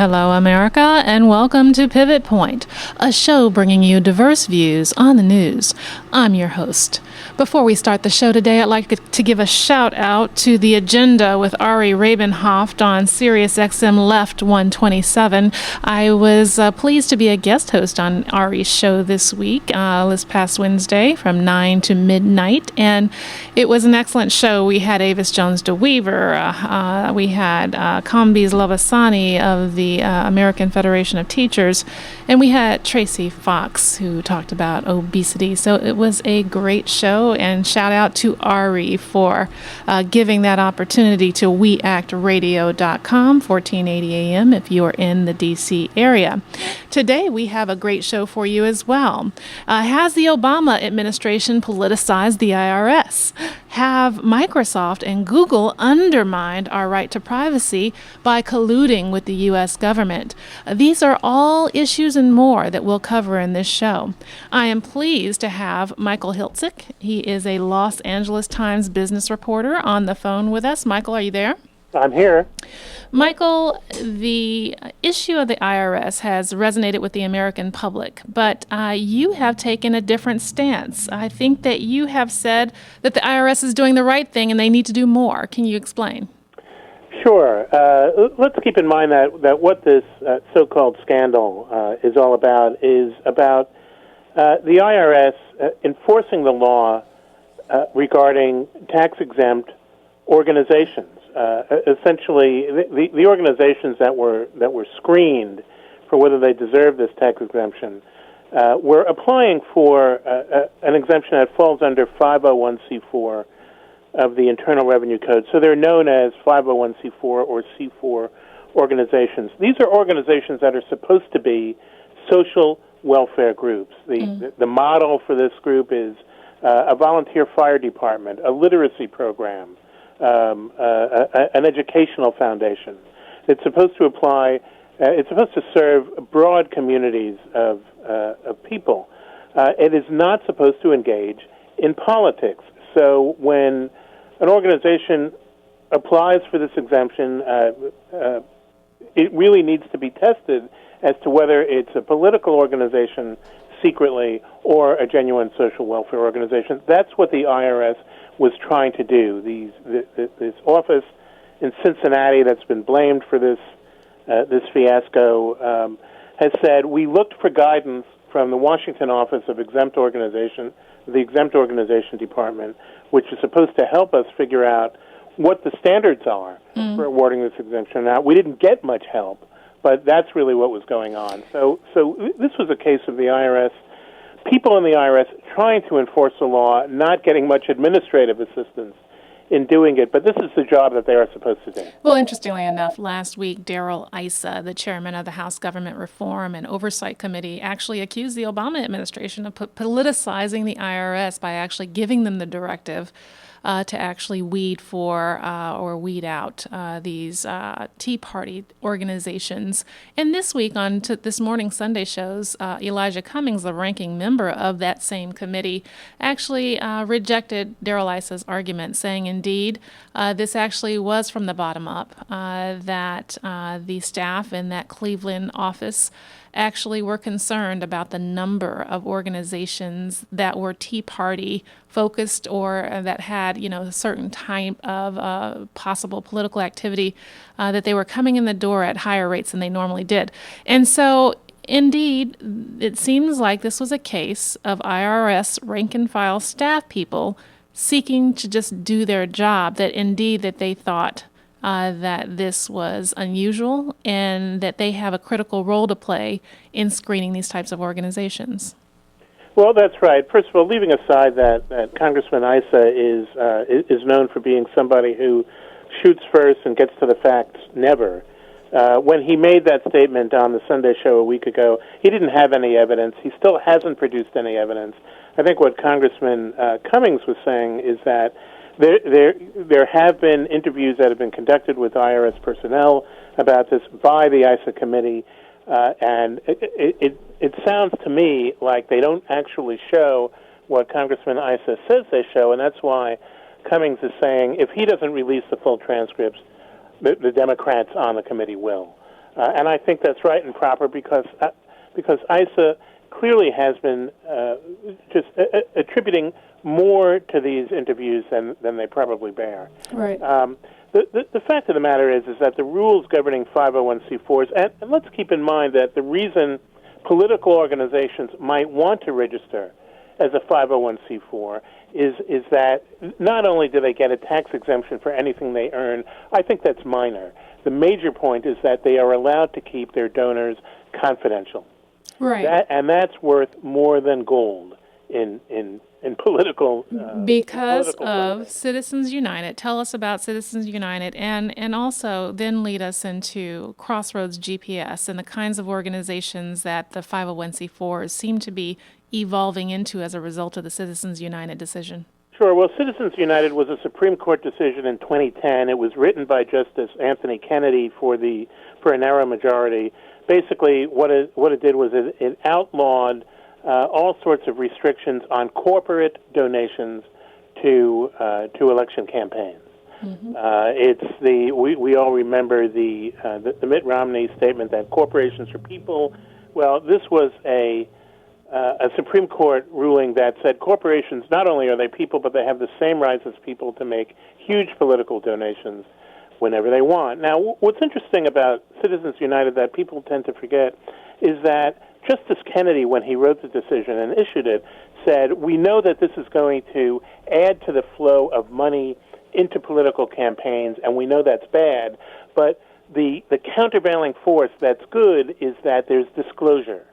Hello, America, and welcome to Pivot Point, a show bringing you diverse views on the news. I'm your host. Before we start the show today, I'd like to give a shout out to The Agenda with Ari Rabenhoft on Sirius XM Left 127. I was pleased to be a guest host on Ari's show this week, this past Wednesday from 9 to midnight, and it was an excellent show. We had Avis Jones DeWeaver, we had Kambiz Lavasani of the American Federation of Teachers, and we had Tracy Fox, who talked about obesity. So it was a great show, and shout out to Ari for giving that opportunity to weactradio.com, 1480 AM, if you're in the D.C. area. Today, we have a great show for you as well. Has the Obama administration politicized the IRS? Have Microsoft and Google undermined our right to privacy by colluding with the U.S. government? These are all issues and more that we'll cover in this show. I am pleased to have Michael Hiltzik. He is a Los Angeles Times business reporter on the phone with us. Michael, are you there? I'm here. Michael, the issue of the IRS has resonated with the American public, but you have taken a different stance. I think that you have said that the IRS is doing the right thing and they need to do more. Can you explain? Sure. Let's keep in mind that what this so-called scandal is all about is about the IRS enforcing the law regarding tax-exempt organizations. Essentially, the organizations that were screened for whether they deserve this tax exemption were applying for an exemption that falls under 501c4 of the Internal Revenue Code. So they're known as 501c4 or C4 organizations. These are organizations that are supposed to be social welfare groups. The model for this group is a volunteer fire department, a literacy program, an educational foundation. It's supposed to apply. It's supposed to serve broad communities of people. It is not supposed to engage in politics. So when an organization applies for this exemption, it really needs to be tested as to whether it's a political organization secretly or a genuine social welfare organization. That's what the IRS was trying to do. This office in Cincinnati that's been blamed for this fiasco has said, we looked for guidance from the Washington office of Exempt Organization, the Exempt Organization Department, which is supposed to help us figure out what the standards are for awarding this exemption. Now, we didn't get much help, but that's really what was going on. So this was a case of the IRS, people in the IRS trying to enforce the law, not getting much administrative assistance in doing it, but this is the job that they are supposed to do. Well, interestingly enough, last week, Darrell Issa, the chairman of the House Government Reform and Oversight Committee, actually accused the Obama administration of politicizing the IRS by actually giving them the directive to actually weed out these Tea Party organizations. And this week on this morning Sunday shows, Elijah Cummings, the ranking member of that same committee, actually rejected Darrell Issa's argument, saying indeed this actually was from the bottom up, that the staff in that Cleveland office actually were concerned about the number of organizations that were Tea Party focused or that had, a certain type of possible political activity, that they were coming in the door at higher rates than they normally did. And so, indeed, it seems like this was a case of IRS rank-and-file staff people seeking to just do their job, that indeed that they thought that this was unusual and that they have a critical role to play in screening these types of organizations. Well, that's right. First of all, leaving aside that Congressman Issa is known for being somebody who shoots first and gets to the facts never. When he made that statement on the Sunday show a week ago, he didn't have any evidence. He still hasn't produced any evidence. I think what Congressman Cummings was saying is that there have been interviews that have been conducted with IRS personnel about this by the ISA committee, and it sounds to me like they don't actually show what Congressman Issa says they show, and that's why Cummings is saying if he doesn't release the full transcripts, the Democrats on the committee will. And I think that's right and proper because ISA clearly has been just attributing more to these interviews than they probably bear. Right. The fact of the matter is that the rules governing 501c4s, and let's keep in mind that the reason political organizations might want to register as a 501c4 is that not only do they get a tax exemption for anything they earn, I think that's minor. The major point is that they are allowed to keep their donors confidential. Right. And that's worth more than gold in political because political of funding. Citizens United. Tell us about Citizens United, and also then lead us into Crossroads GPS and the kinds of organizations that the 501c4s seem to be evolving into as a result of the Citizens United decision. Sure. Well, Citizens United was a Supreme Court decision in 2010. It was written by Justice Anthony Kennedy for a narrow majority. Basically, what it did was it outlawed all sorts of restrictions on corporate donations to election campaigns. Mm-hmm. We all remember the Mitt Romney statement that corporations are people. Well, this was a Supreme Court ruling that said corporations, not only are they people, but they have the same rights as people to make huge political donations whenever they want. Now, what's interesting about Citizens United that people tend to forget is that Justice Kennedy, when he wrote the decision and issued it, said, we know that this is going to add to the flow of money into political campaigns, and we know that's bad, but the countervailing force that's good is that there's disclosure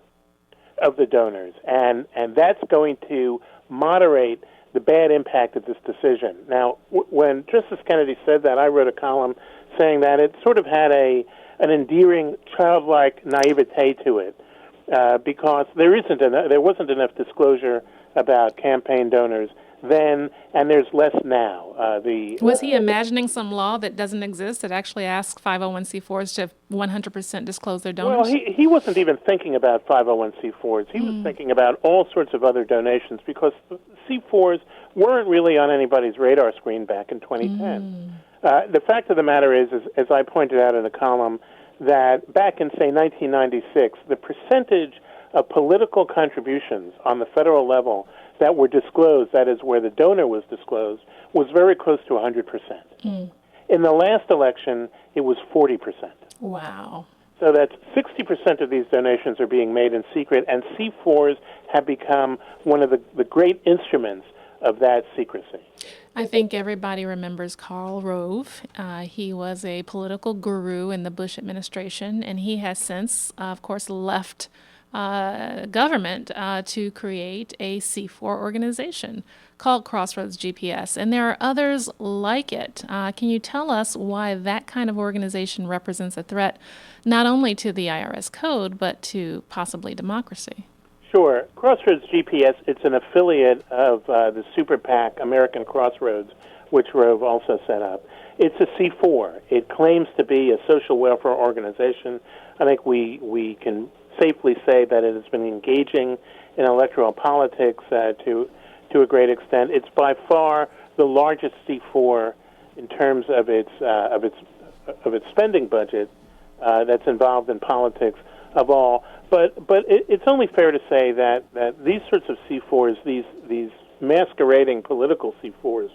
of the donors, and that's going to moderate the bad impact of this decision. Now, when Justice Kennedy said that, I wrote a column saying that it sort of had an endearing, childlike naivete to it, because there wasn't enough disclosure about campaign donors then, and there's less now. Was he imagining some law that doesn't exist that actually asks 501c4s to 100% disclose their donors? Well, he wasn't even thinking about 501c4s. He was thinking about all sorts of other donations because C4s weren't really on anybody's radar screen back in 2010. The fact of the matter is, as I pointed out in a column, that back in, say, 1996, the percentage of political contributions on the federal level that were disclosed, that is, where the donor was disclosed, was very close to 100%. In the last election, it was 40%. Wow. So that's 60% of these donations are being made in secret, and C4s have become one of the great instruments of that secrecy. I think everybody remembers Karl Rove. He was a political guru in the Bush administration, and he has since, of course, left government to create a C4 organization called Crossroads GPS, and there are others like it. Can you tell us why that kind of organization represents a threat not only to the IRS code, but to possibly democracy? Sure. Crossroads GPS, it's an affiliate of the super PAC American Crossroads, which Rove also set up. It's a C4. It claims to be a social welfare organization. I think we can safely say that it has been engaging in electoral politics to a great extent. It's by far the largest C4 in terms of its spending budget that's involved in politics of all. But it's only fair to say that these sorts of C4s, these masquerading political C4s,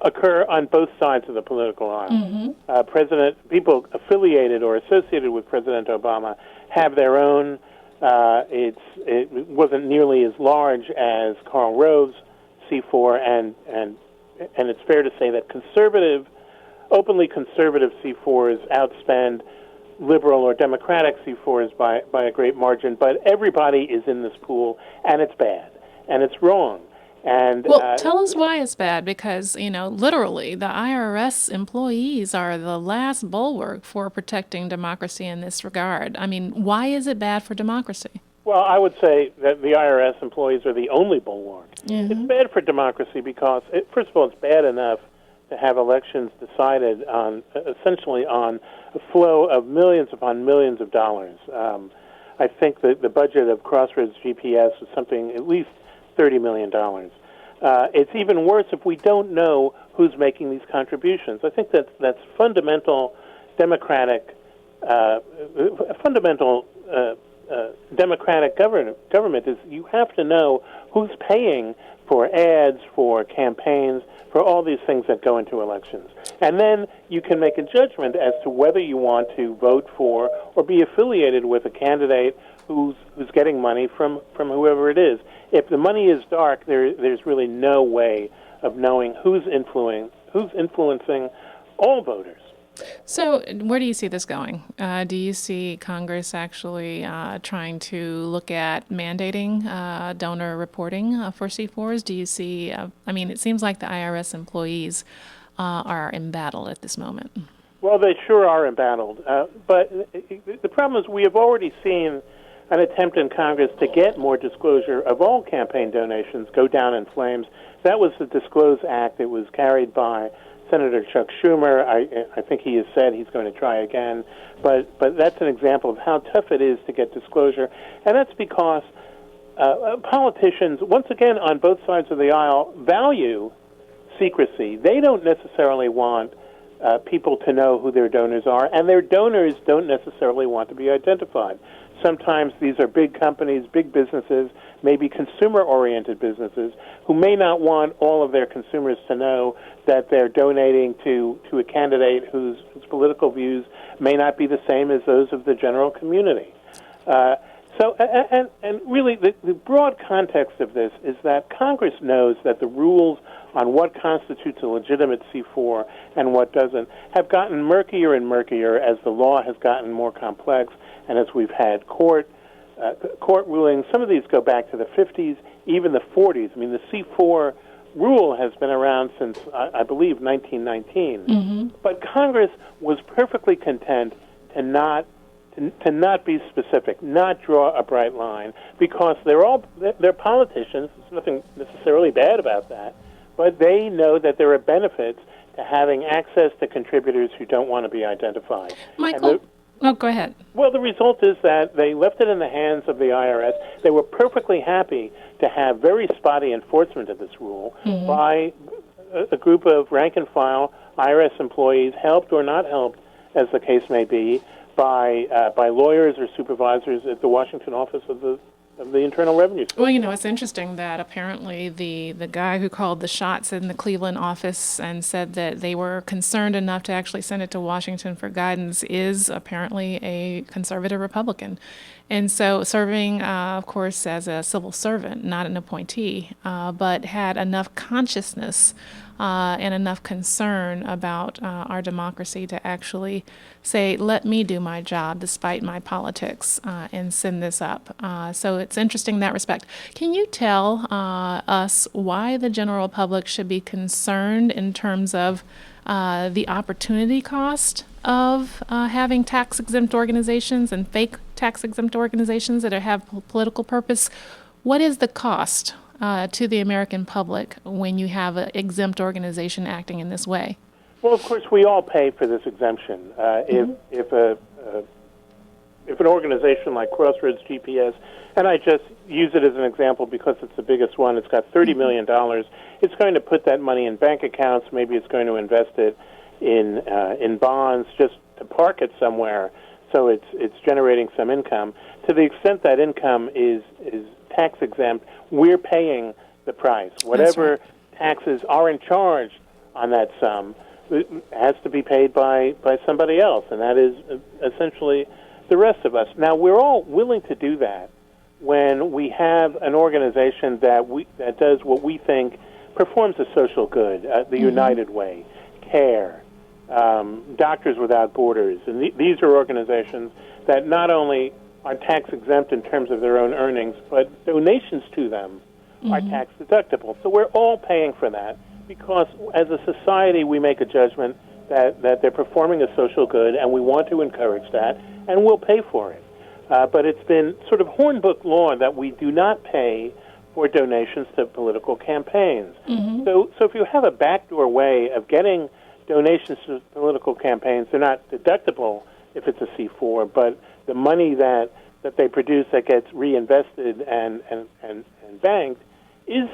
occur on both sides of the political aisle. Mm-hmm. People affiliated or associated with President Obama have their own. It wasn't nearly as large as Karl Rove's C4, and it's fair to say that openly conservative C4s outspend liberal or democratic C4s by a great margin. But everybody is in this pool, and it's bad, and it's wrong. And tell us why it's bad, because, literally, the IRS employees are the last bulwark for protecting democracy in this regard. I mean, why is it bad for democracy? Well, I would say that the IRS employees are the only bulwark. Mm-hmm. It's bad for democracy because, first of all, it's bad enough to have elections decided on essentially on a flow of millions upon millions of dollars. I think that the budget of Crossroads GPS is something at least $30 million. It's even worse if we don't know who's making these contributions. I think that's fundamental democratic a fundamental democratic government is you have to know who's paying for ads, for campaigns, for all these things that go into elections. And then you can make a judgment as to whether you want to vote for or be affiliated with a candidate who's getting money from whoever it is. If the money is dark, there's really no way of knowing who's influencing all voters. So where do you see this going? Do you see Congress actually trying to look at mandating donor reporting for C4s? Do you see, it seems like the IRS employees are embattled at this moment. Well, they sure are embattled. But the problem is we have already seen an attempt in Congress to get more disclosure of all campaign donations go down in flames. That was the Disclose Act. It was carried by Senator Chuck Schumer. I think he has said he's going to try again. But that's an example of how tough it is to get disclosure. And that's because politicians, once again, on both sides of the aisle, value secrecy. They don't necessarily want people to know who their donors are, and their donors don't necessarily want to be identified. Sometimes these are big companies, big businesses, maybe consumer-oriented businesses who may not want all of their consumers to know that they're donating to a candidate whose political views may not be the same as those of the general community. And really, the broad context of this is that Congress knows that the rules on what constitutes a legitimate C4 and what doesn't have gotten murkier and murkier as the law has gotten more complex and as we've had court rulings. Some of these go back to the 50s, even the 40s. I mean, the C4 rule has been around since, I believe, 1919. Mm-hmm. But Congress was perfectly content to not be specific, not draw a bright line, because they're politicians. There's nothing necessarily bad about that, but they know that there are benefits to having access to contributors who don't want to be identified. Michael, go ahead. Well, the result is that they left it in the hands of the IRS. They were perfectly happy to have very spotty enforcement of this rule by a group of rank-and-file IRS employees, helped or not helped, as the case may be, by lawyers or supervisors at the Washington office of the Internal Revenue Service. Well, it's interesting that apparently the guy who called the shots in the Cleveland office and said that they were concerned enough to actually send it to Washington for guidance is apparently a conservative Republican. And so serving, of course, as a civil servant, not an appointee, but had enough consciousness and enough concern about our democracy to actually say, let me do my job despite my politics and send this up. So it's interesting in that respect. Can you tell us why the general public should be concerned in terms of the opportunity cost of having tax-exempt organizations and fake tax-exempt organizations that have political purpose? What is the cost to the American public when you have an exempt organization acting in this way? Well, of course, we all pay for this exemption. If an organization like Crossroads GPS, and I just use it as an example because it's the biggest one, it's got $30 million. It's going to put that money in bank accounts. Maybe it's going to invest it in bonds just to park it somewhere. So it's generating some income. To the extent that income is tax exempt, we're paying the price. Whatever taxes aren't charged on that sum has to be paid by somebody else, and that is essentially the rest of us. Now, we're all willing to do that when we have an organization that does what we think performs a social good, the United Way, CARE, Doctors Without Borders, and these are organizations that not only are tax exempt in terms of their own earnings, but donations to them are tax deductible. So we're all paying for that because as a society we make a judgment that they're performing a social good and we want to encourage that and we'll pay for it. But it's been sort of hornbook law that we do not pay for donations to political campaigns. So if you have a backdoor way of getting donations to political campaigns, they're not deductible if it's a C4, but the money that they produce that gets reinvested and banked is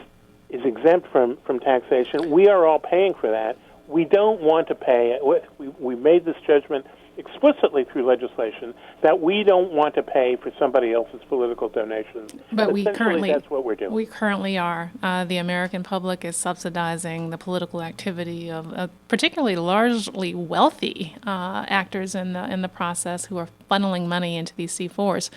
exempt from taxation. We are all paying for that. We don't want to pay. We made this judgment explicitly through legislation that we don't want to pay for somebody else's political donations. But that's what we're doing. We currently are. The American public is subsidizing the political activity of particularly largely wealthy actors in the process who are funneling money into these C4s.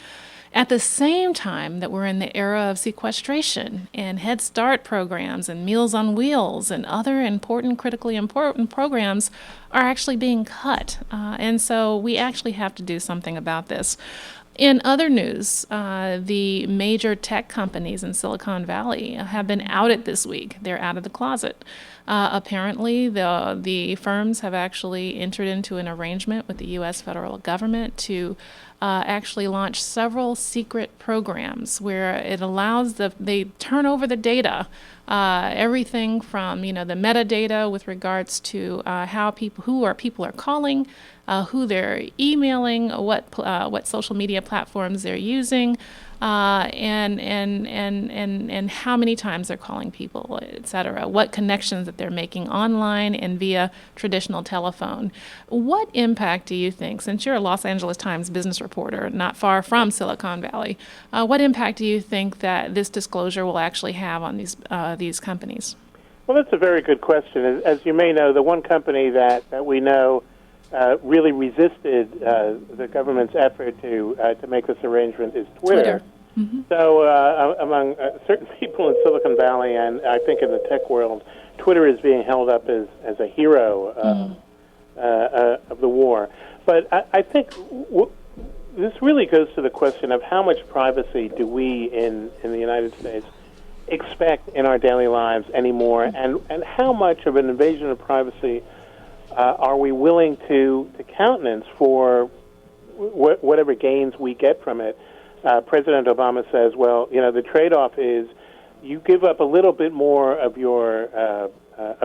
At the same time that we're in the era of sequestration and Head Start programs and Meals on Wheels and other critically important programs are actually being cut. And so we actually have to do something about this. In other news, the major tech companies in Silicon Valley have been outed this week. They're out of the closet. Apparently, the firms have actually entered into an arrangement with the U.S. federal government to actually launch several secret programs where it allows they turn over the data, everything from the metadata with regards to who people are calling, who they're emailing, what social media platforms they're using, and how many times they're calling people, et cetera, what connections that they're making online and via traditional telephone. What impact do you think, since you're a Los Angeles Times business reporter, not far from Silicon Valley, what impact do you think that this disclosure will actually have on these companies? Well, that's a very good question. As you may know, the one company that we know really resisted the government's effort to make this arrangement is Twitter. Mm-hmm. So among certain people in Silicon Valley and I think in the tech world, Twitter is being held up as a hero of the war. But I think this really goes to the question of how much privacy do we in the United States expect in our daily lives anymore, and how much of an invasion of privacy are we willing to countenance for whatever gains we get from it? President Obama says, well, the trade-off is you give up a little bit more of your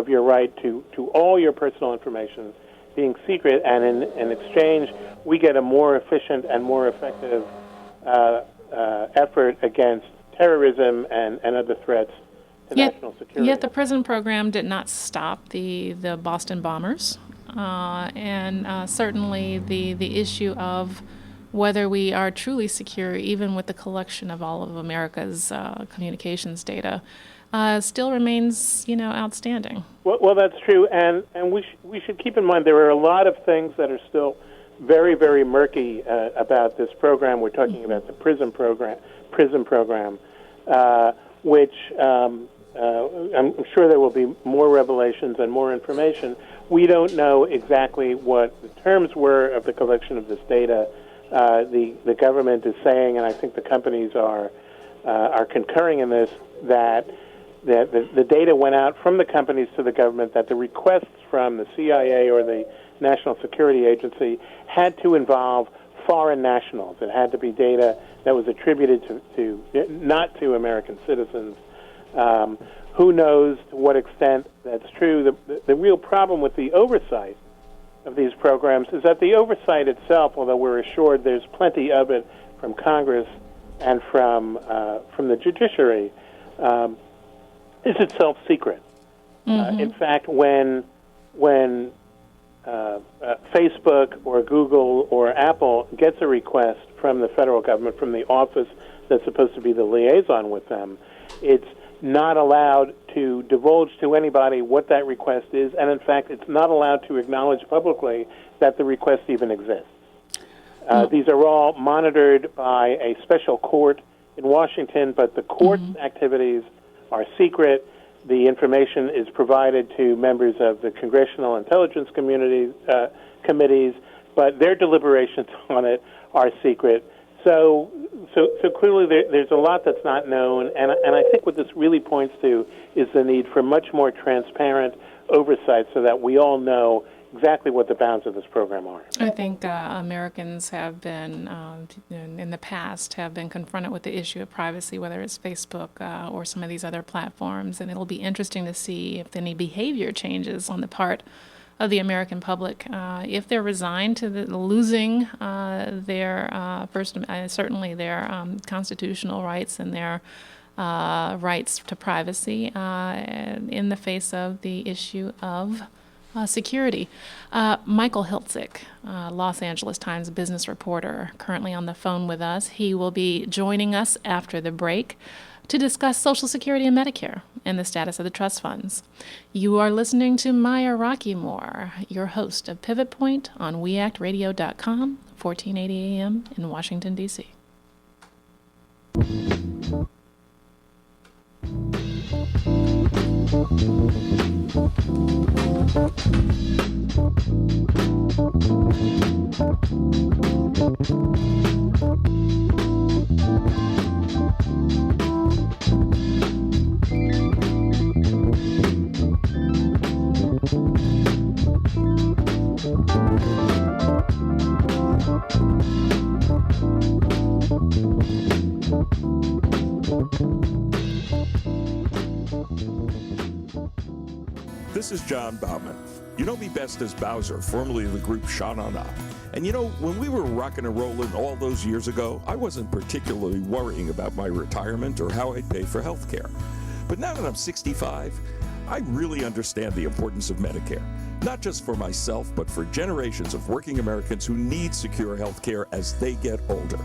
right to all your personal information being secret, and in exchange, we get a more efficient and more effective effort against terrorism and other threats to national security. Yet the prison program did not stop the Boston bombers, and certainly the issue of whether we are truly secure, even with the collection of all of America's communications data, still remains, outstanding. Well, that's true, and we should keep in mind there are a lot of things that are still very, very murky about this program. We're talking about the prison program, which I'm sure there will be more revelations and more information. We don't know exactly what the terms were of the collection of this data. The government is saying, and I think the companies are concurring in this, that the data went out from the companies to the government, that the requests from the CIA or the National Security Agency had to involve foreign nationals. It had to be data that was attributed to not to American citizens. Who knows to what extent that's true? The real problem with the oversight of these programs is that the oversight itself, although we're assured there's plenty of it from Congress and from the judiciary, is itself secret. Mm-hmm. In fact, when Facebook or Google or Apple gets a request from the federal government, from the office that's supposed to be the liaison with them, it's not allowed to divulge to anybody what that request is, and in fact, it's not allowed to acknowledge publicly that the request even exists. These are all monitored by a special court in Washington, but the court's activities are secret. The information is provided to members of the Congressional intelligence committees, but their deliberations on it are secret. So clearly there's a lot that's not known, and I think what this really points to is the need for much more transparent oversight so that we all know exactly what the bounds of this program are. I think Americans have been, in the past, have been confronted with the issue of privacy, whether it's Facebook or some of these other platforms, and it'll be interesting to see if any behavior changes on the part of the American public, if they're resigned to losing their certainly their constitutional rights and their rights to privacy in the face of the issue of security. Michael Hiltzik, Los Angeles Times business reporter, currently on the phone with us. He will be joining us after the break to discuss Social Security and Medicare and the status of the trust funds. You are listening to Maya Rockeymoore, your host of Pivot Point on weactradio.com, 1480 AM in Washington, D.C. This is John Bauman. You know me best as Bowser, formerly of the group Sha Na Na. And you know, when we were rocking and rolling all those years ago, I wasn't particularly worrying about my retirement or how I'd pay for health care. But now that I'm 65, I really understand the importance of Medicare. Not just for myself, but for generations of working Americans who need secure health care as they get older.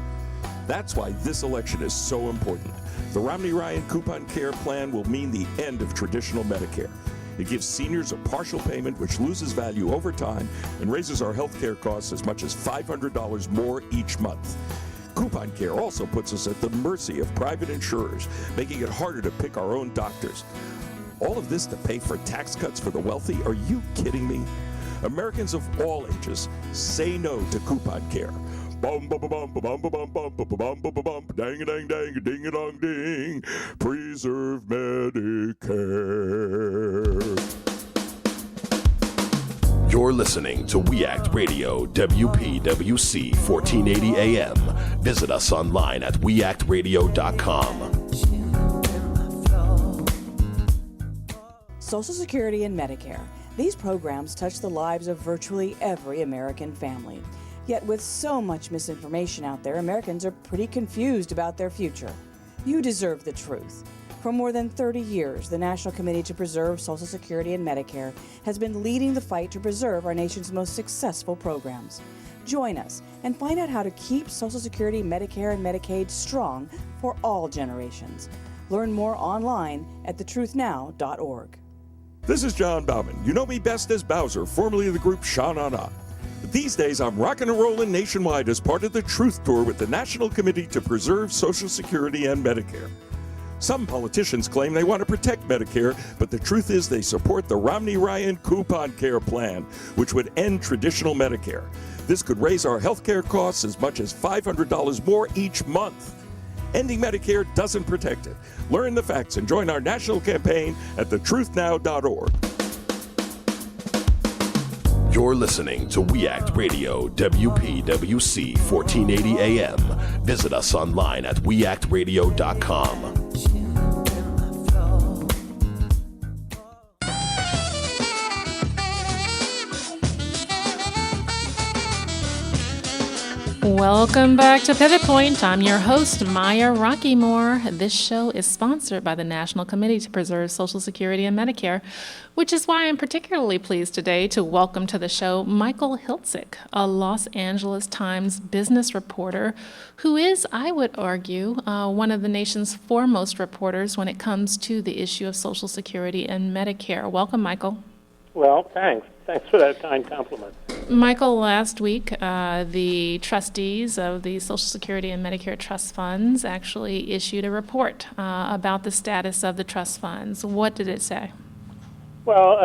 That's why this election is so important. The Romney-Ryan Coupon Care Plan will mean the end of traditional Medicare. It gives seniors a partial payment which loses value over time and raises our health care costs as much as $500 more each month. Coupon Care also puts us at the mercy of private insurers, making it harder to pick our own doctors. All of this to pay for tax cuts for the wealthy? Are you kidding me? Americans of all ages say no to Coupon Care. Bum bum bum bum bum bum bum bum bum bum bum dang a dang dang ding a dong ding. Preserve Medicare. You're listening to We Act Radio, WPWC 1480 AM. Visit us online at weactradio.com. Social Security and Medicare. These programs touch the lives of virtually every American family. Yet with so much misinformation out there, Americans are pretty confused about their future. You deserve the truth. For more than 30 years, the National Committee to Preserve Social Security and Medicare has been leading the fight to preserve our nation's most successful programs. Join us and find out how to keep Social Security, Medicare, and Medicaid strong for all generations. Learn more online at thetruthnow.org. This is John Bauman. You know me best as Bowser, formerly of the group Sha Na Na. These days, I'm rocking and rolling nationwide as part of the Truth Tour with the National Committee to Preserve Social Security and Medicare. Some politicians claim they want to protect Medicare, but the truth is they support the Romney-Ryan Coupon Care Plan, which would end traditional Medicare. This could raise our health care costs as much as $500 more each month. Ending Medicare doesn't protect it. Learn the facts and join our national campaign at thetruthnow.org. You're listening to We Act Radio, WPWC 1480 AM. Visit us online at weactradio.com. Welcome back to Pivot Point. I'm your host, Maya Rockeymoore. This show is sponsored by the National Committee to Preserve Social Security and Medicare, which is why I'm particularly pleased today to welcome to the show Michael Hiltzik, a Los Angeles Times business reporter who is, I would argue, one of the nation's foremost reporters when it comes to the issue of Social Security and Medicare. Welcome, Michael. Well, thanks. Thanks for that kind compliment. Michael, last week, the trustees of the Social Security and Medicare trust funds actually issued a report about the status of the trust funds. What did it say? Well,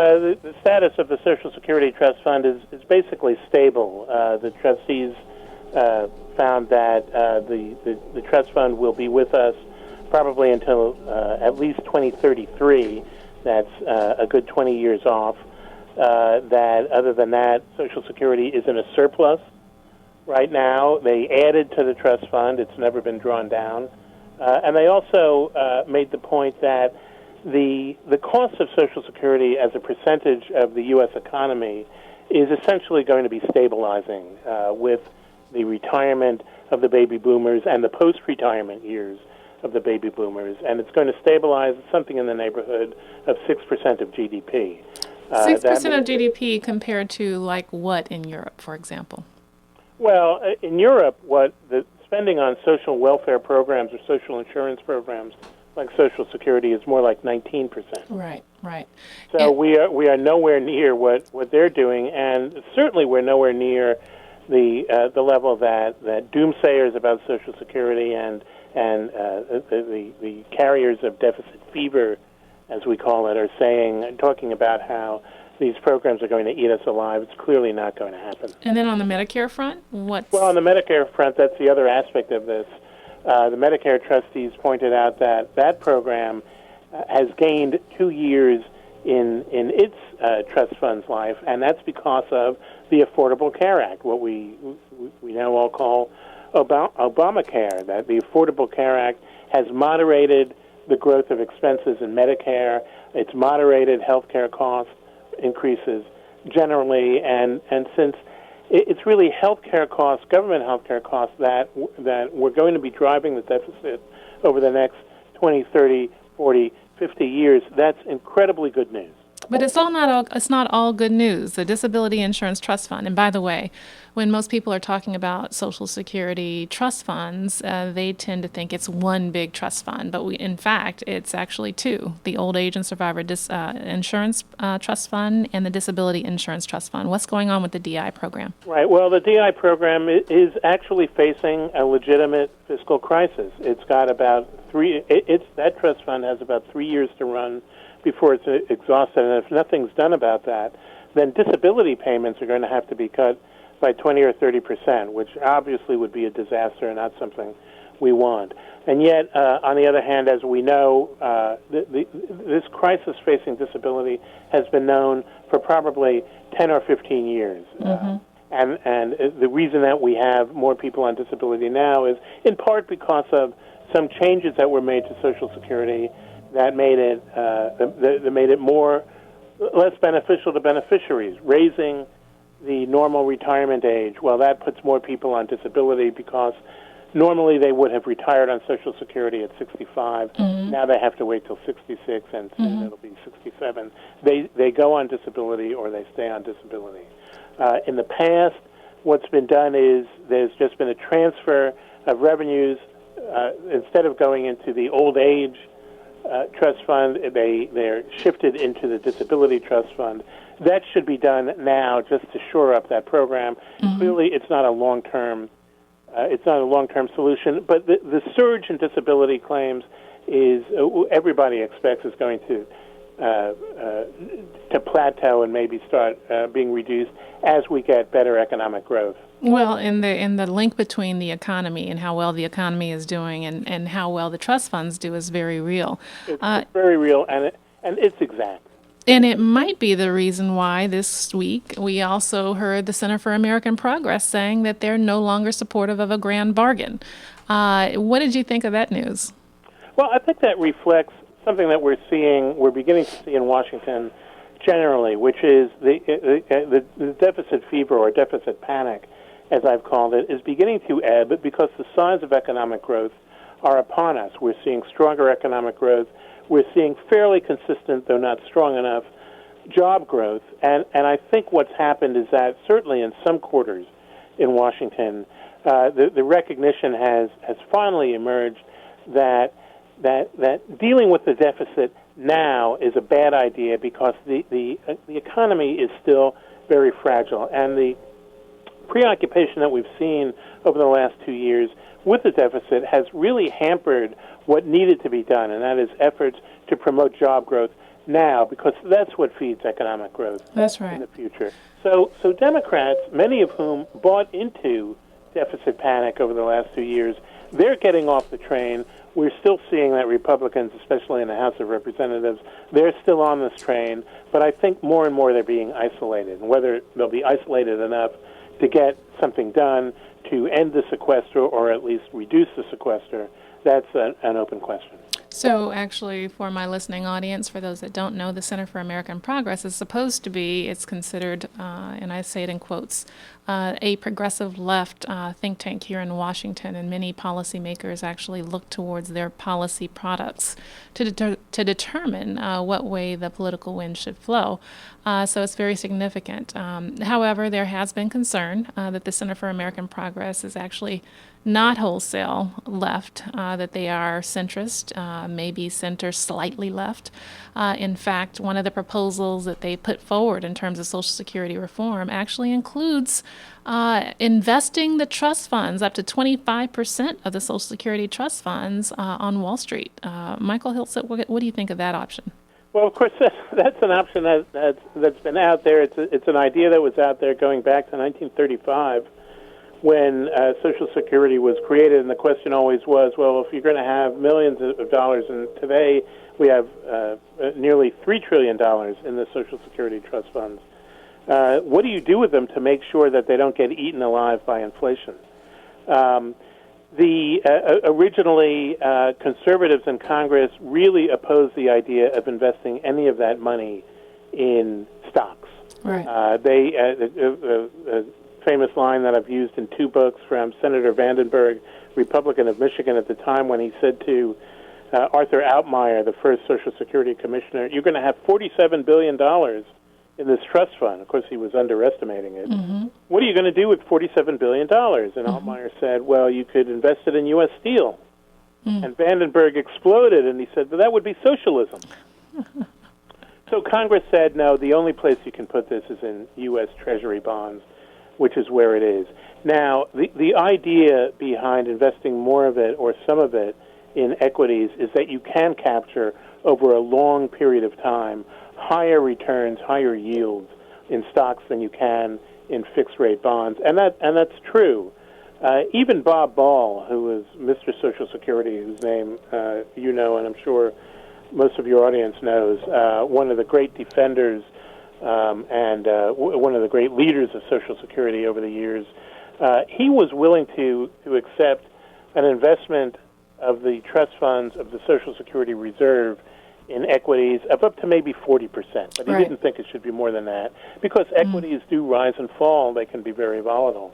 the status of the Social Security Trust Fund is basically stable. The trustees found that the trust fund will be with us probably until at least 2033. That's a good 20 years off. That other than that, Social Security is in a surplus right now. They added to the trust fund. It's never been drawn down. And they also made the point that the cost of Social Security as a percentage of the U.S. economy is essentially going to be stabilizing with the retirement of the baby boomers and the post-retirement years of the baby boomers. And it's going to stabilize something in the neighborhood of 6% of GDP. 6% of GDP compared to like what in Europe, for example? Well, in Europe, what the spending on social welfare programs or social insurance programs like Social Security is more like 19%. Right, right. So we are nowhere near what they're doing, and certainly we're nowhere near the level that doomsayers about Social Security and the carriers of deficit fever, as we call it, are talking about how these programs are going to eat us alive. It's clearly not going to happen. And then on the Medicare front, what's... Well, on the Medicare front, that's the other aspect of this. The Medicare trustees pointed out that program has gained 2 years in its trust fund's life, and that's because of the Affordable Care Act, what we now all call Obamacare. That the Affordable Care Act has moderated the growth of expenses in Medicare. It's moderated health care cost increases generally, and since it's really healthcare costs, government healthcare costs, that we're going to be driving the deficit over the next 20, 30, 40, 50 years. That's incredibly good news. But it's not all good news. The Disability Insurance Trust Fund, and by the way, when most people are talking about Social Security trust funds, they tend to think it's one big trust fund. But in fact, it's actually two: the Old Age and Survivor Insurance Trust Fund and the Disability Insurance Trust Fund. What's going on with the DI program? Right. Well, the DI program is actually facing a legitimate fiscal crisis. It's got about that trust fund has about 3 years to run before it's exhausted, and if nothing's done about that, then disability payments are going to have to be cut by 20 or 30%, which obviously would be a disaster and not something we want. And yet, on the other hand, as we know, this crisis facing disability has been known for probably 10 or 15 years. Mm-hmm. And the reason that we have more people on disability now is in part because of some changes that were made to Social Security that made it less beneficial to beneficiaries, raising the normal retirement age. Well, that puts more people on disability because normally they would have retired on Social Security at 65. Mm-hmm. Now they have to wait till 66, and soon it'll be 67. They go on disability or they stay on disability. In the past, what's been done is there's just been a transfer of revenues. Instead of going into the old age trust fund, they're shifted into the disability trust fund. That should be done now just to shore up that program. Mm-hmm. Clearly, it's not a long-term solution. But the surge in disability claims is everybody expects is going to plateau and maybe start being reduced as we get better economic growth. Well, in the link between the economy and how well the economy is doing and how well the trust funds do is very real. It's very real, and it's exact. And it might be the reason why this week we also heard the Center for American Progress saying that they're no longer supportive of a grand bargain. What did you think of that news? Well, I think that reflects something that we're beginning to see in Washington generally, which is the deficit fever or deficit panic, as I've called it, is beginning to ebb because the signs of economic growth are upon us. We're seeing stronger economic growth. We're seeing fairly consistent, though not strong enough, job growth. And I think what's happened is that certainly in some quarters in Washington, the recognition has finally emerged that dealing with the deficit now is a bad idea because the economy is still very fragile. And the preoccupation that we've seen over the last 2 years with the deficit has really hampered what needed to be done, and that is efforts to promote job growth now, because that's what feeds economic growth in the future. So Democrats, many of whom bought into deficit panic over the last 2 years, they're getting off the train. We're still seeing that Republicans, especially in the House of Representatives, they're still on this train, but I think more and more they're being isolated. And whether they'll be isolated enough to get something done to end the sequester or at least reduce the sequester, that's an open question. So actually, for my listening audience, for those that don't know, the Center for American Progress is supposed to be, it's considered, and I say it in quotes, a progressive left think tank here in Washington, and many policymakers actually look towards their policy products to determine what way the political wind should flow. So it's very significant. However, there has been concern that the Center for American Progress is actually not wholesale left, that they are centrist, maybe center slightly left. In fact, one of the proposals that they put forward in terms of Social Security reform actually includes investing the trust funds, up to 25% of the Social Security trust funds on Wall Street. Michael Hilsett, what do you think of that option? Well, of course, that's an option that's been out there. It's an idea that was out there going back to 1935 when Social Security was created, and the question always was, well, if you're going to have millions of dollars, and today we have nearly $3 trillion in the Social Security trust funds, what do you do with them to make sure that they don't get eaten alive by inflation? Originally, conservatives in Congress really opposed the idea of investing any of that money in stocks. Right. Famous line that I've used in two books from Senator Vandenberg, Republican of Michigan at the time, when he said to Arthur Altmaier, the first Social Security Commissioner, you're going to have $47 billion in this trust fund. Of course, he was underestimating it. Mm-hmm. What are you going to do with $47 billion? And Altmaier said, well, you could invest it in U.S. Steel. And Vandenberg exploded, and he said, well, that would be socialism. So Congress said, no, the only place you can put this is in U.S. Treasury bonds, which is where it is. Now, the idea behind investing more of it or some of it in equities is that you can capture over a long period of time higher returns, higher yields in stocks than you can in fixed-rate bonds, and that's true. Even Bob Ball, who was Mr. Social Security, whose name you know, and I'm sure most of your audience knows, one of the great defenders and one of the great leaders of Social Security over the years, he was willing to accept an investment of the trust funds of the Social Security Reserve in equities of up to maybe 40%, but he didn't think it should be more than that because equities do rise and fall. They can be very volatile.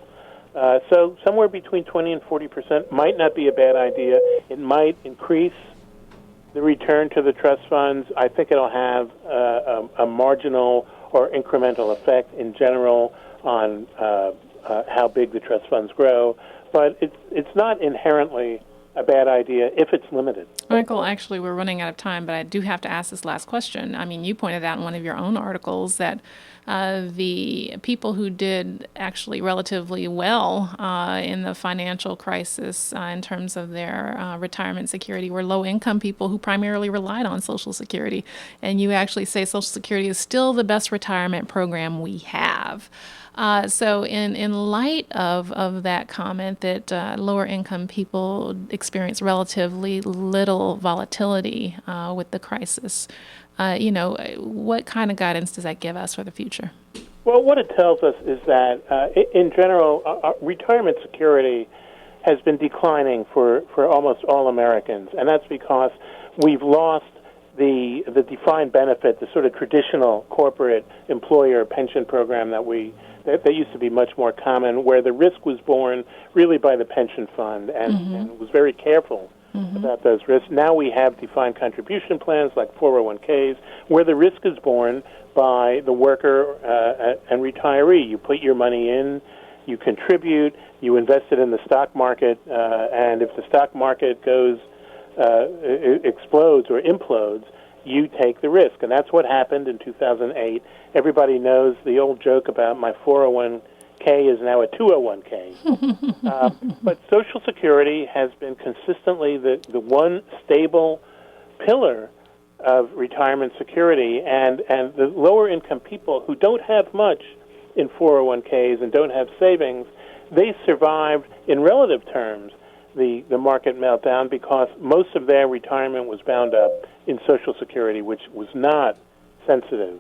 So somewhere between 20 and 40% might not be a bad idea. It might increase the return to the trust funds. I think it'll have a marginal or incremental effect in general on how big the trust funds grow, but it's not inherently a bad idea if it's limited. Michael, actually, we're running out of time, but I do have to ask this last question. I mean, you pointed out in one of your own articles that the people who did actually relatively well in the financial crisis in terms of their retirement security were low-income people who primarily relied on Social Security. And you actually say Social Security is still the best retirement program we have. So in light of that comment that lower income people experience relatively little volatility with the crisis, what kind of guidance does that give us for the future? Well, what it tells us is that, in general, retirement security has been declining for almost all Americans, and that's because we've lost the defined benefit, the sort of traditional corporate employer pension program that used to be much more common, where the risk was borne really by the pension fund and was very careful about those risks. Now we have defined contribution plans like 401ks, where the risk is borne by the worker and retiree. You put your money in, you contribute, you invest it in the stock market, and if the stock market explodes or implodes, you take the risk. And that's what happened in 2008. Everybody knows the old joke about my 401k is now a 201k. But Social Security has been consistently the one stable pillar of retirement security, and the lower income people who don't have much in 401ks and don't have savings, they survived in relative terms the market meltdown because most of their retirement was bound up in Social Security, which was not sensitive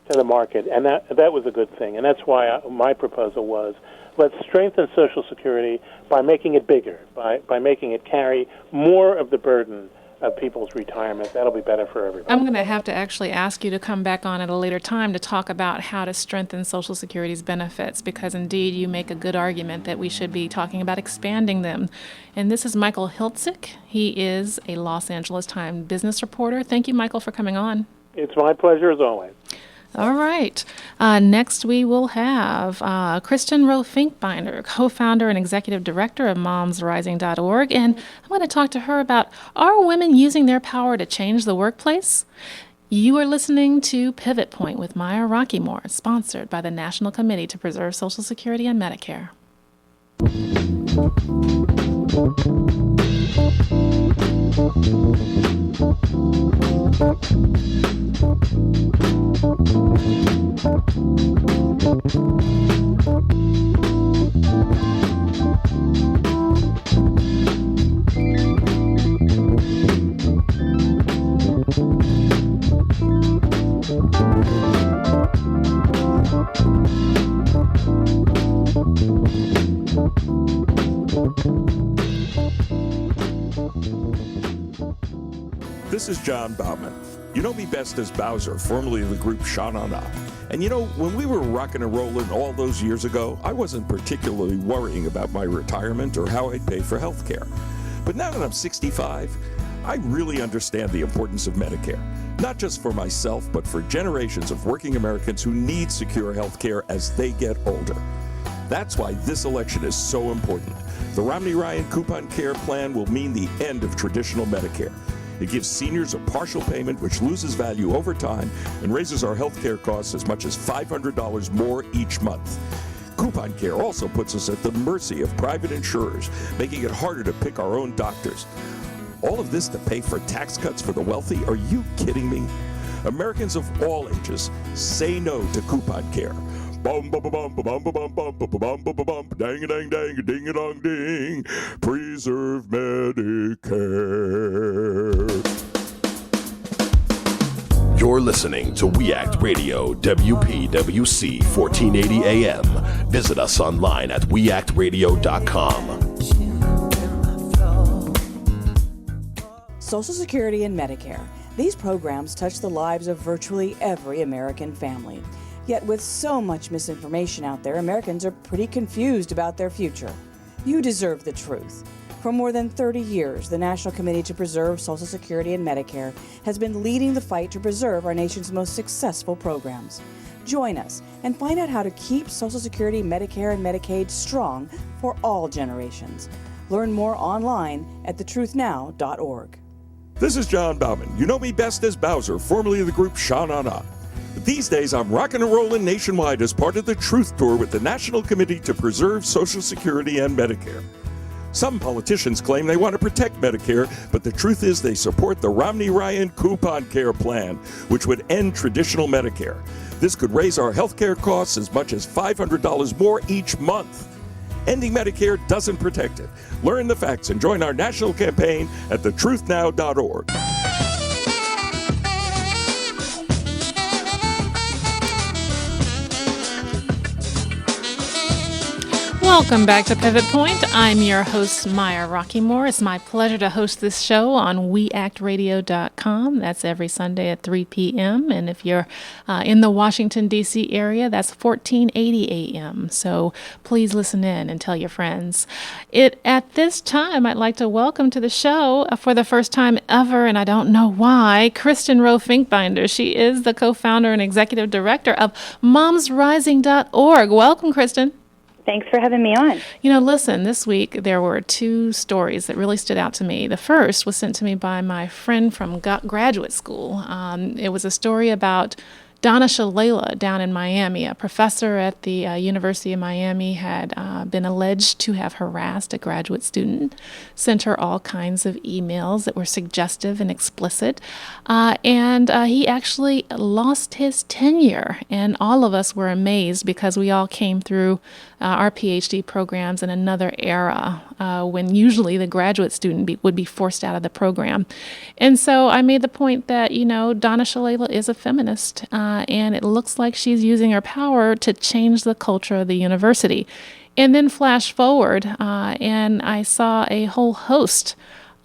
to the market, and that was a good thing. And that's why my proposal was, let's strengthen Social Security by making it bigger, by making it carry more of the burden people's retirement. That'll be better for everybody. I'm going to have to actually ask you to come back on at a later time to talk about how to strengthen Social Security's benefits, because indeed you make a good argument that we should be talking about expanding them. And this is Michael Hiltzik. He is a Los Angeles Times business reporter. Thank you, Michael, for coming on. It's my pleasure as always. All right. Next, we will have Kristen Rowe Finkbinder, co-founder and executive director of MomsRising.org. And I'm going to talk to her about, are women using their power to change the workplace? You are listening to Pivot Point with Maya Rockeymoore, sponsored by the National Committee to Preserve Social Security and Medicare. This is John Bauman. You know me best as Bowser, formerly of the group Sha Na Na. And you know, when we were rocking and rolling all those years ago, I wasn't particularly worrying about my retirement or how I'd pay for health care. But now that I'm 65, I really understand the importance of Medicare. Not just for myself, but for generations of working Americans who need secure health care as they get older. That's why this election is so important. The Romney-Ryan Coupon Care Plan will mean the end of traditional Medicare. It gives seniors a partial payment which loses value over time and raises our health care costs as much as $500 more each month. Coupon Care also puts us at the mercy of private insurers, making it harder to pick our own doctors. All of this to pay for tax cuts for the wealthy? Are you kidding me? Americans of all ages say no to Coupon Care. Bum bum bum bum bum bum bum bum bum bum bum dang a dang dang ding a dong ding. Preserve Medicare. You're listening to We Act Radio, WPWC 1480 AM. Visit us online at weactradio.com. Social Security and Medicare. These programs touch the lives of virtually every American family. Yet with so much misinformation out there, Americans are pretty confused about their future. You deserve the truth. For more than 30 years, the National Committee to Preserve Social Security and Medicare has been leading the fight to preserve our nation's most successful programs. Join us and find out how to keep Social Security, Medicare, and Medicaid strong for all generations. Learn more online at thetruthnow.org. This is John Bauman. You know me best as Bowser, formerly of the group Sha Na Na. These days, I'm rocking and rolling nationwide as part of the Truth Tour with the National Committee to Preserve Social Security and Medicare. Some politicians claim they want to protect Medicare, but the truth is they support the Romney-Ryan Coupon Care Plan, which would end traditional Medicare. This could raise our health care costs as much as $500 more each month. Ending Medicare doesn't protect it. Learn the facts and join our national campaign at thetruthnow.org. Welcome back to Pivot Point. I'm your host, Maya Rockeymoore. It's my pleasure to host this show on weactradio.com. That's every Sunday at 3 p.m. And if you're in the Washington, D.C. area, that's 1480 a.m. So please listen in and tell your friends. At this time, I'd like to welcome to the show for the first time ever, and I don't know why, Kristen Rowe Finkbinder. She is the co-founder and executive director of MomsRising.org. Welcome, Kristen. Thanks for having me on. You know, listen, this week there were two stories that really stood out to me. The first was sent to me by my friend from graduate school. It was a story about Donna Shalala down in Miami. A professor at the University of Miami had been alleged to have harassed a graduate student, sent her all kinds of emails that were suggestive and explicit, and he actually lost his tenure. And all of us were amazed because we all came through our PhD programs in another era when usually the graduate student would be forced out of the program. And so I made the point that, you know, Donna Shalala is a feminist, and it looks like she's using her power to change the culture of the university. And then flash forward, and I saw a whole host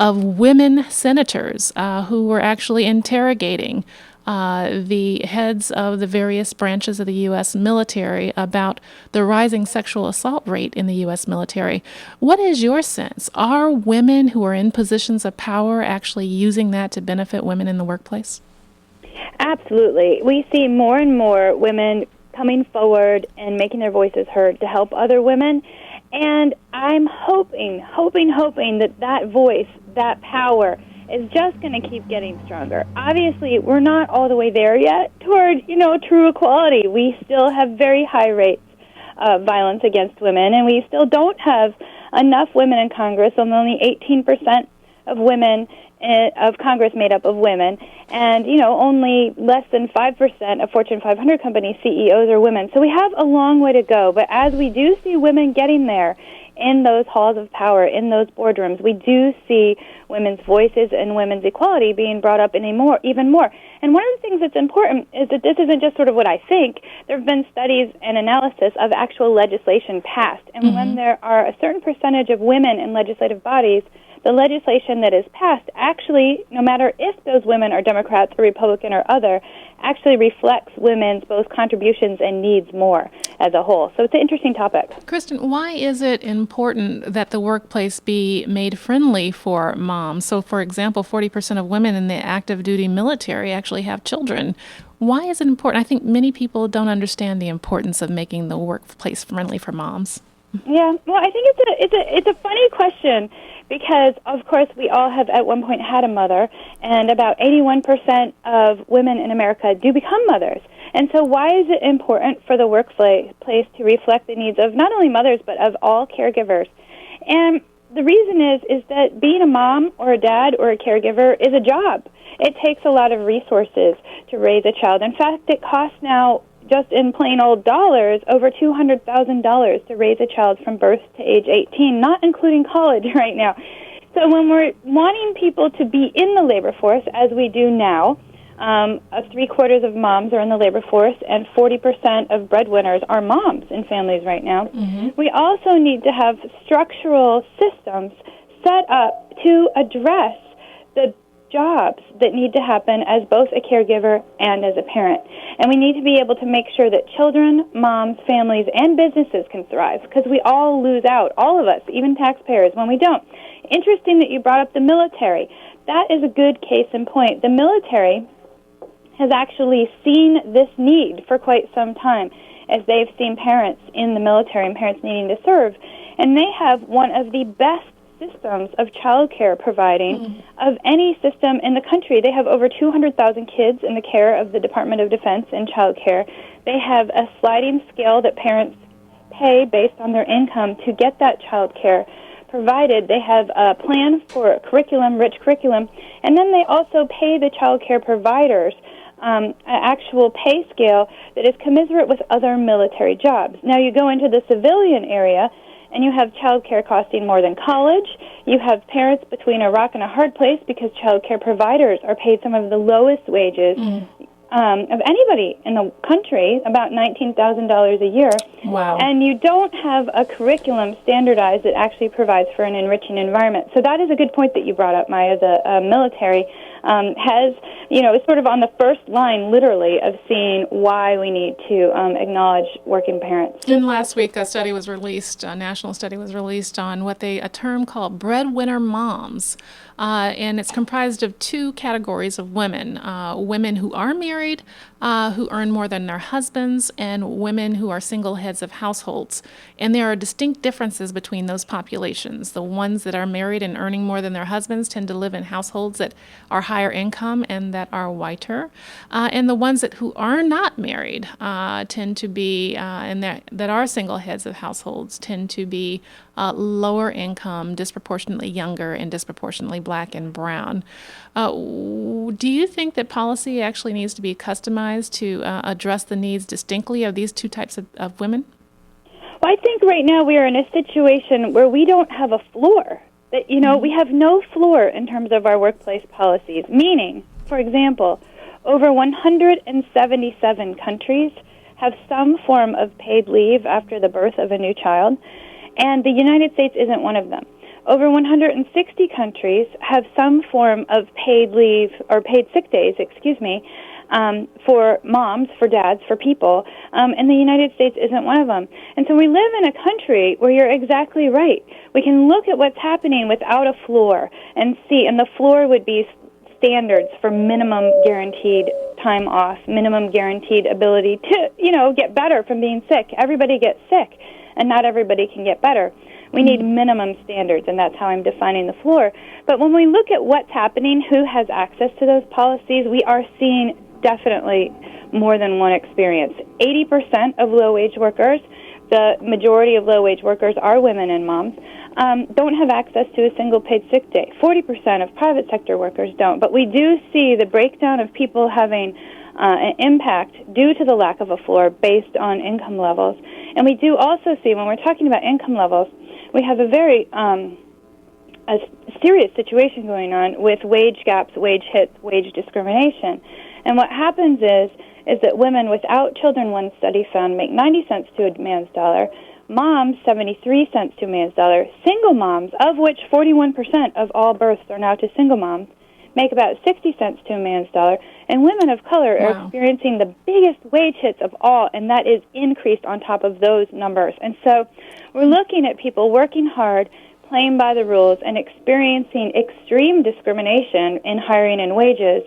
of women senators who were actually interrogating the heads of the various branches of the U.S. military about the rising sexual assault rate in the U.S. military. What is your sense? Are women who are in positions of power actually using that to benefit women in the workplace? Absolutely. We see more and more women coming forward and making their voices heard to help other women. And I'm hoping that voice, that power, is just going to keep getting stronger. Obviously, we're not all the way there yet toward, true equality. We still have very high rates of violence against women, and we still don't have enough women in Congress. Only 18% of women of Congress made up of women, and only less than 5% of Fortune 500 company CEOs are women. So we have a long way to go. But as we do see women getting there in those halls of power, in those boardrooms, we do see women's voices and women's equality being brought up even more. And one of the things that's important is that this isn't just sort of what I think. There have been studies and analysis of actual legislation passed. And when there are a certain percentage of women in legislative bodies, the legislation that is passed actually, no matter if those women are Democrats or Republican or other, actually reflects women's both contributions and needs more as a whole. So it's an interesting topic. Kristen, why is it important that the workplace be made friendly for moms? So, for example, 40% of women in the active duty military actually have children. Why is it important? I think many people don't understand the importance of making the workplace friendly for moms. Yeah, well, I think it's a funny question because, of course, we all have at one point had a mother, and about 81% of women in America do become mothers. And so why is it important for the workplace to reflect the needs of not only mothers but of all caregivers? And the reason is that being a mom or a dad or a caregiver is a job. It takes a lot of resources to raise a child. In fact, it costs now, just in plain old dollars, over $200,000 to raise a child from birth to age 18, not including college right now. So when we're wanting people to be in the labor force, as we do now, 3/4 of moms are in the labor force, and 40% of breadwinners are moms in families right now. We also need to have structural systems set up to address the jobs that need to happen as both a caregiver and as a parent. And we need to be able to make sure that children, moms, families, and businesses can thrive, because we all lose out, all of us, even taxpayers, when we don't. Interesting that you brought up the military. That is a good case in point. The military has actually seen this need for quite some time, as they've seen parents in the military and parents needing to serve. And they have one of the best systems of child care providing of any system in the country. They have over 200,000 kids in the care of the Department of Defense in child care. They have a sliding scale that parents pay based on their income to get that child care provided. They have a plan for curriculum, rich curriculum, and then they also pay the child care providers an actual pay scale that is commensurate with other military jobs. Now you go into the civilian area, and you have child care costing more than college. You have parents between a rock and a hard place because child care providers are paid some of the lowest wages of anybody in the country, about $19,000 a year. Wow. And you don't have a curriculum standardized that actually provides for an enriching environment. So that is a good point that you brought up, Maya. The military has, is sort of on the first line, literally, of seeing why we need to acknowledge working parents. And last week, a study was released, a national study was released on a term called Breadwinner Moms. And it's comprised of two categories of women, women who are married, who earn more than their husbands, and women who are single heads of households. And there are distinct differences between those populations. The ones that are married and earning more than their husbands tend to live in households that are higher income and that are whiter. And the ones who are not married tend to be, and that are single heads of households, tend to be lower income, disproportionately younger, and disproportionately black and brown. Do you think that policy actually needs to be customized to address the needs distinctly of these two types of women? Well, I think right now we are in a situation where we don't have a floor. That we have no floor in terms of our workplace policies, meaning, for example, over 177 countries have some form of paid leave after the birth of a new child, and the United States isn't one of them. over 160 countries have some form of paid leave or paid sick days, for moms, for dads, for people, and the United States isn't one of them. And so we live in a country where you're exactly right. We can look at what's happening without a floor and see, and the floor would be standards for minimum guaranteed time off, minimum guaranteed ability to, get better from being sick. Everybody gets sick, and not everybody can get better. We need minimum standards, and that's how I'm defining the floor. But when we look at what's happening, who has access to those policies, we are seeing definitely more than one experience. 80% of low-wage workers, the majority of low-wage workers are women and moms, don't have access to a single paid sick day. 40% of private sector workers don't. But we do see the breakdown of people having an impact due to the lack of a floor based on income levels. And we do also see, when we're talking about income levels, we have a very a serious situation going on with wage gaps, wage hits, wage discrimination. And what happens is that women without children, one study found, make 90 cents to a man's dollar, moms 73 cents to a man's dollar, single moms, of which 41% of all births are now to single moms, make about 60 cents to a man's dollar, and women of color are experiencing the biggest wage hits of all, and that is increased on top of those numbers. And so we're looking at people working hard, playing by the rules, and experiencing extreme discrimination in hiring and wages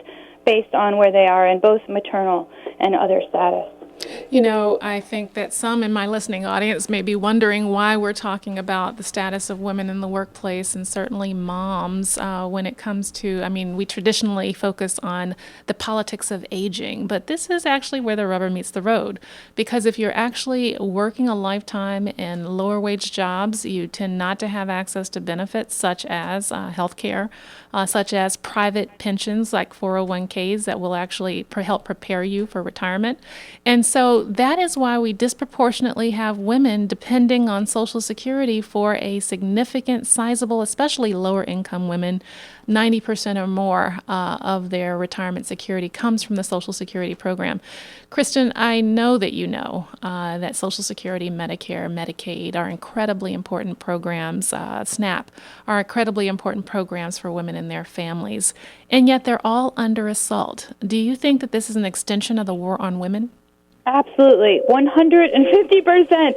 based on where they are in both maternal and other status. I think that some in my listening audience may be wondering why we're talking about the status of women in the workplace, and certainly moms when it comes to, we traditionally focus on the politics of aging, but this is actually where the rubber meets the road. Because if you're actually working a lifetime in lower wage jobs, you tend not to have access to benefits such as health care, such as private pensions like 401ks that will actually help prepare you for retirement. And so that is why we disproportionately have women depending on Social Security for a significant, sizable, especially lower income women. 90% or more of their retirement security comes from the Social Security program. Kristen, I know that you know that Social Security, Medicare, Medicaid are incredibly important programs. SNAP are incredibly important programs for women and their families, and yet they're all under assault. Do you think that this is an extension of the war on women? Absolutely, 150%.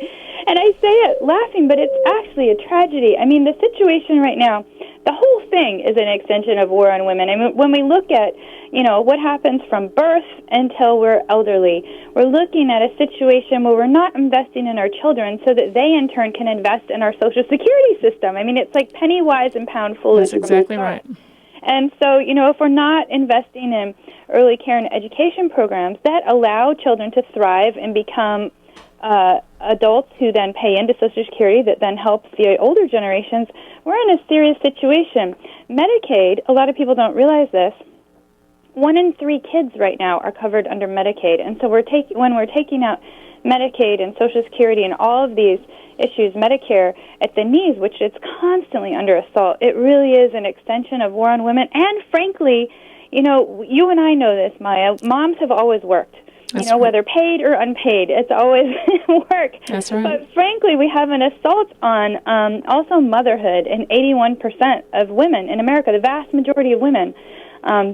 And I say it laughing, but it's actually a tragedy. The situation right now, the whole thing is an extension of war on women. When we look at, what happens from birth until we're elderly, we're looking at a situation where we're not investing in our children so that they, in turn, can invest in our Social Security system. It's like penny wise and pound foolish. That's exactly right. And so, if we're not investing in early care and education programs that allow children to thrive and become adults who then pay into Social Security that then helps the older generations, we're in a serious situation. Medicaid, a lot of people don't realize this, 1 in 3 kids right now are covered under Medicaid. And so when we're taking out Medicaid and Social Security and all of these issues, Medicare at the knees, which is constantly under assault, it really is an extension of war on women. And frankly, you and I know this, Maya, moms have always worked. That's right. Whether paid or unpaid, it's always work. That's right. But frankly, we have an assault on also motherhood, and 81% of women in America, the vast majority of women,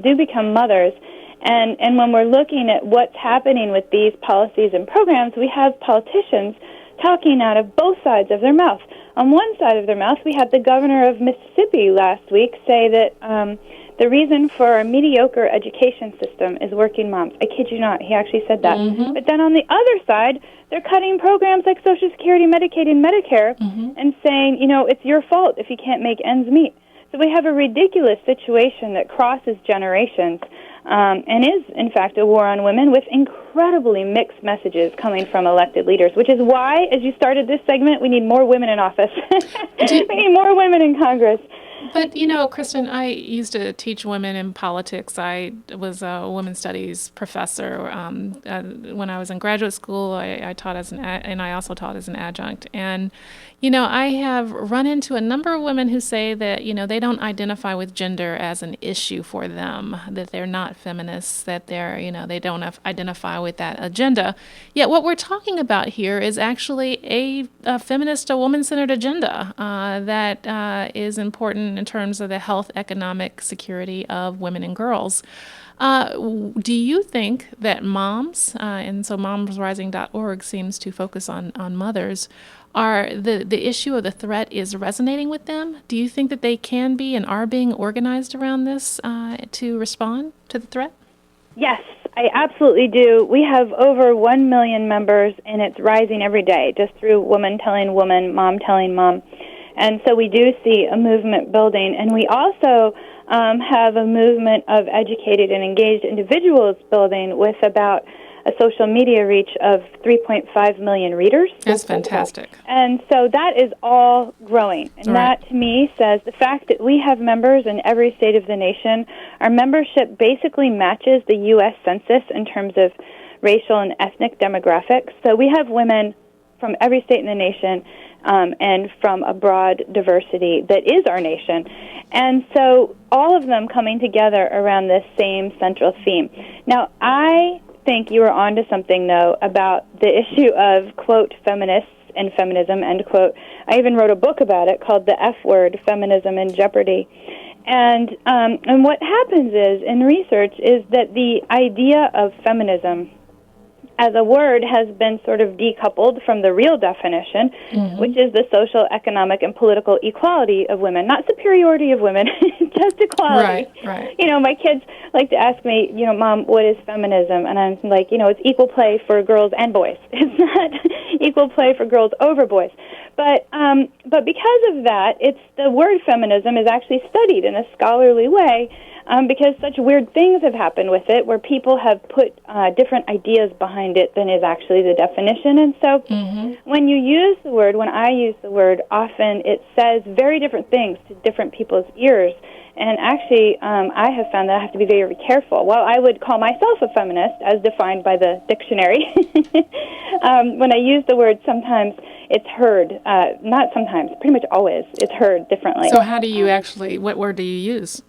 do become mothers. And when we're looking at what's happening with these policies and programs, we have politicians talking out of both sides of their mouth. On one side of their mouth, we had the governor of Mississippi last week say that the reason for our mediocre education system is working moms. I kid you not, he actually said that. Mm-hmm. But then on the other side, they're cutting programs like Social Security, Medicaid, and Medicare and saying, it's your fault if you can't make ends meet. So we have a ridiculous situation that crosses generations and is, in fact, a war on women with incredibly mixed messages coming from elected leaders, which is why, as you started this segment, we need more women in office. We need more women in Congress. But, Kristen, I used to teach women in politics. I was a women's studies professor. When I was in graduate school, I taught and I also taught as an adjunct. And, I have run into a number of women who say that, they don't identify with gender as an issue for them, that they're not feminists, that they don't identify with that agenda. Yet what we're talking about here is actually a feminist, a woman-centered agenda that is important in terms of the health, economic security of women and girls. Do you think that moms, and so momsrising.org seems to focus on mothers, are the issue of the threat is resonating with them? Do you think that they can be and are being organized around this to respond to the threat? Yes, I absolutely do. We have over 1 million members, and it's rising every day just through woman telling woman, mom telling mom. And so we do see a movement building. And we also have a movement of educated and engaged individuals building with about a social media reach of 3.5 million readers. That's fantastic. And so that is all growing. And that, to me, says the fact that we have members in every state of the nation, our membership basically matches the U.S. Census in terms of racial and ethnic demographics. So we have women from every state in the nation and from a broad diversity that is our nation. And so all of them coming together around this same central theme. Now, I think you were onto something, though, about the issue of, quote, feminists and feminism, end quote. I even wrote a book about it called The F Word, Feminism in Jeopardy. And what happens is, in research, is that the idea of feminism as a word has been sort of decoupled from the real definition, which is the social, economic, and political equality of women, not superiority of women, just equality. Right. My kids like to ask me, Mom, what is feminism? And I'm like, it's equal play for girls and boys. It's not equal play for girls over boys. But because of that, the word feminism is actually studied in a scholarly way, because such weird things have happened with it where people have put different ideas behind it than is actually the definition. And so when I use the word, often it says very different things to different people's ears. And actually, I have found that I have to be very pretty While I would call myself a feminist, as defined by the dictionary, when I use the word, sometimes it's heard, not sometimes, pretty much always, it's heard differently. So how do you what word do you use?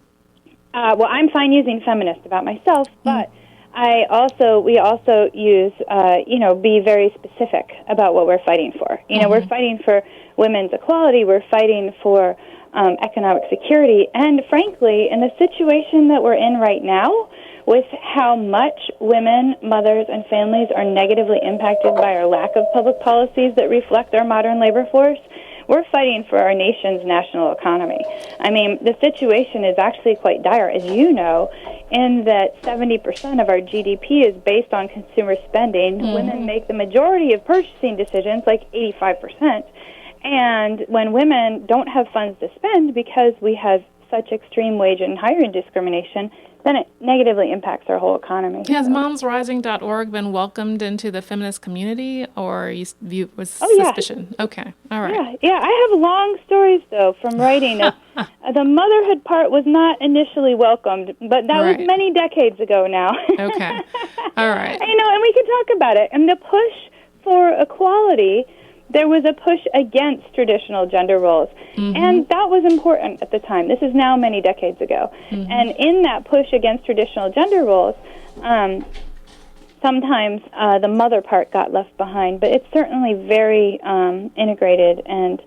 Well, I'm fine using feminist about myself, but we also use, be very specific about what we're fighting for. We're fighting for women's equality, we're fighting for economic security, and frankly, in the situation that we're in right now, with how much women, mothers, and families are negatively impacted by our lack of public policies that reflect our modern labor force, we're fighting for our nation's national economy. I mean, the situation is actually quite dire, as you know, in that 70% of our GDP is based on consumer spending. Women make the majority of purchasing decisions, like 85%. And when women don't have funds to spend because we have such extreme wage and hiring discrimination, then it negatively impacts our whole economy. Has momsrising.org been welcomed into the feminist community, or you view with suspicion? Yeah. Okay, all right. Yeah, I have long stories, though, from writing. The motherhood part was not initially welcomed, but that was many decades ago now. Okay, all right. And we can talk about it. And the push for equality, there was a push against traditional gender roles. And that was important at the time. This is now many decades ago. And in that push against traditional gender roles, sometimes the mother part got left behind, but it's certainly very integrated and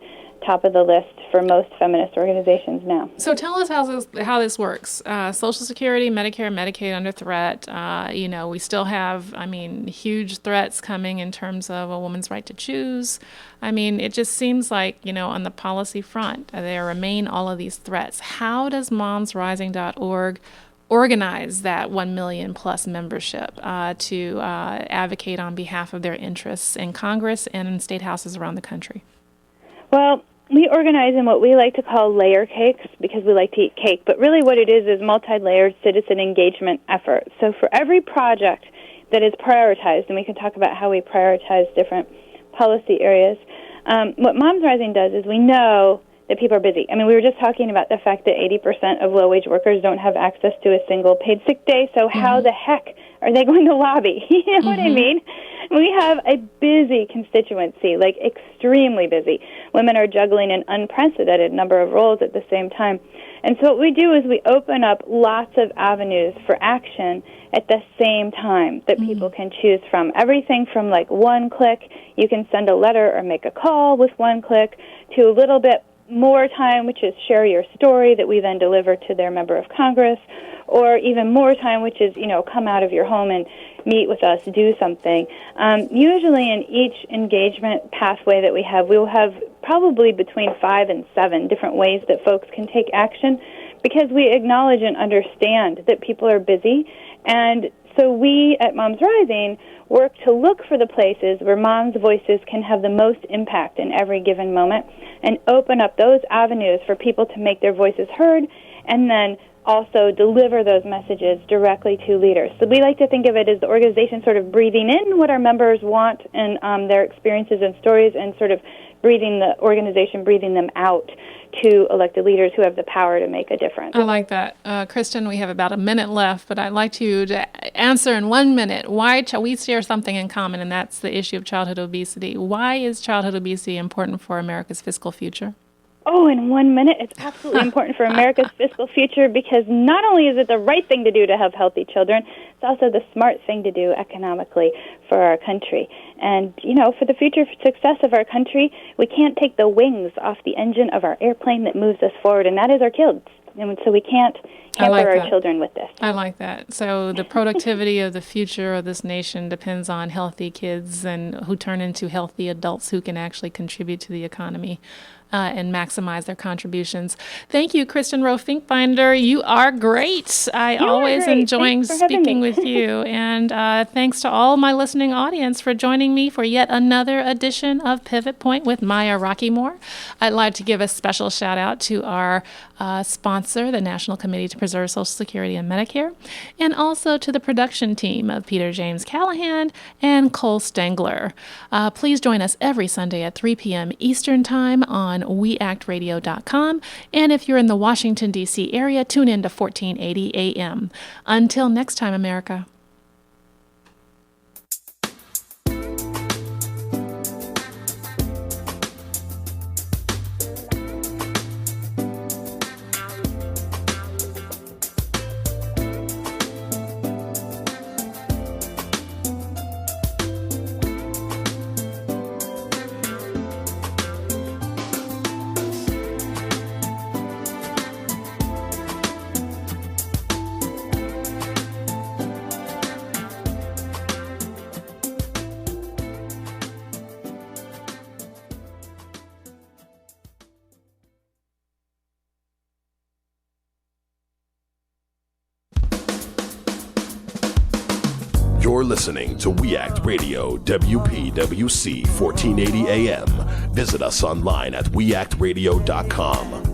top of the list for most feminist organizations now. So tell us how this works. Social Security, Medicare, Medicaid under threat. We still have, huge threats coming in terms of a woman's right to choose. It just seems like, on the policy front, there remain all of these threats. How does momsrising.org organize that 1 million plus membership to advocate on behalf of their interests in Congress and in state houses around the country? Well, we organize in what we like to call layer cakes because we like to eat cake, but really what it is multi-layered citizen engagement effort. So for every project that is prioritized, and we can talk about how we prioritize different policy areas, what Moms Rising does is we know that people are busy. I mean, we were just talking about the fact that 80% of low-wage workers don't have access to a single paid sick day, so how the heck are they going to lobby? You know what I mean? We have a busy constituency, like extremely busy. Women are juggling an unprecedented number of roles at the same time. And so what we do is we open up lots of avenues for action at the same time that people can choose from. Everything from like one click, you can send a letter or make a call with one click, to a little bit more time, which is share your story that we then deliver to their member of Congress, or even more time, which is, come out of your home and meet with us, do something. Usually in each engagement pathway that we have, we will have probably between 5 and 7 different ways that folks can take action, because we acknowledge and understand that people are busy. And so we at Moms Rising work to look for the places where moms' voices can have the most impact in every given moment, and open up those avenues for people to make their voices heard, and then also deliver those messages directly to leaders. So we like to think of it as the organization sort of breathing in what our members want and their experiences and stories, and sort of breathing them out to elected leaders who have the power to make a difference. I like that. Kristen, we have about a minute left, but I'd like you to answer in 1 minute. Why we share something in common, and that's the issue of childhood obesity. Why is childhood obesity important for America's fiscal future? Oh, in 1 minute, it's absolutely important for America's fiscal future, because not only is it the right thing to do to have healthy children, it's also the smart thing to do economically for our country. And, for the future success of our country, we can't take the wings off the engine of our airplane that moves us forward, and that is our kids. And so we can't hamper our children with this. I like that. So the productivity of the future of this nation depends on healthy kids, and who turn into healthy adults who can actually contribute to the economy and maximize their contributions. Thank you, Kristen Rowe Finkbinder. You are great. I always enjoy speaking with you. And thanks to all my listening audience for joining me for yet another edition of Pivot Point with Maya Rockeymoore. I'd like to give a special shout out to our sponsor, the National Committee to Preserve Social Security and Medicare, and also to the production team of Peter James Callahan and Cole Stengler. Please join us every Sunday at 3 p.m. Eastern Time on weactradio.com. And if you're in the Washington, D.C. area, tune in to 1480 a.m. Until next time, America. You're listening to We Act Radio, WPWC 1480 AM. Visit us online at weactradio.com.